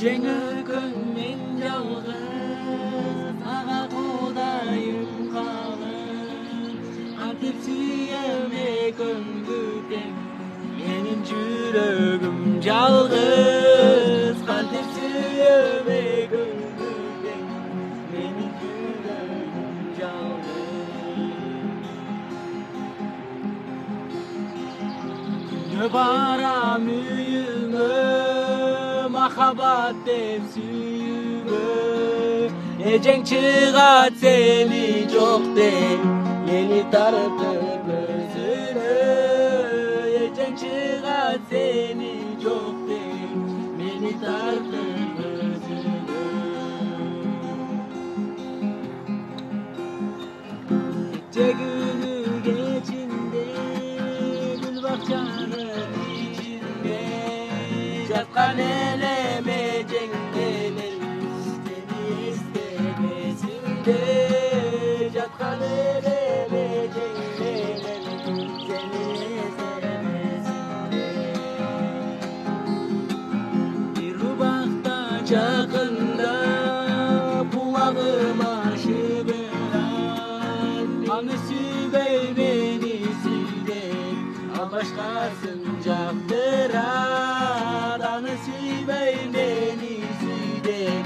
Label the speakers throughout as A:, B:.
A: Жеңілгін мен жалғыз, аға құдайым қалың. Антип сүйеме көңгүтем, менің жүрегім жалғыз. Антип сүйеме көңгүтем, менің жүрегім жалғыз. Күнде барам үйіңе, махаббат деп сүйгө. Эжең чыгат сени жок деп, мени тартып өзүнө. Эжең чыгат сени жок деп, мени тартып өзүнө. Кече күнү кечинде, гүл бакчанын ичинде жаткан элем эжең менен, сени эстемесимде. Жаткан элем эжең менен, сени эстемесимде. Бир убакта жакында булагыма шыбырат, аны сүйбөй мени сүйдеп, ал башкасын жактырат. Аны сүйбөй мени сүйдеп,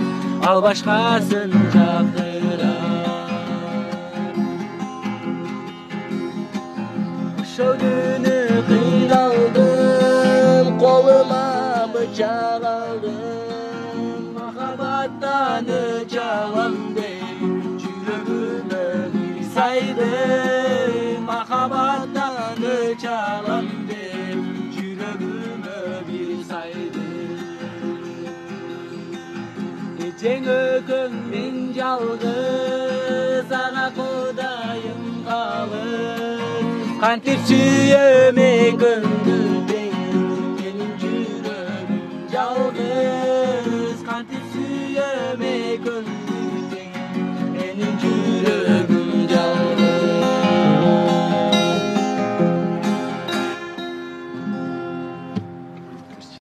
A: ал башкасын жактырат. Ошол күнү кыйналдым, колума бычак алдым. Махаббаттан чалам деп, жүрөгүмө бир сайдым. Махаббаттан чалам деп, жүрөгүмө бир сайдым. Эжең өкөң мен жалгыз, ага кудайым калың. Кантип сүйөм экөөң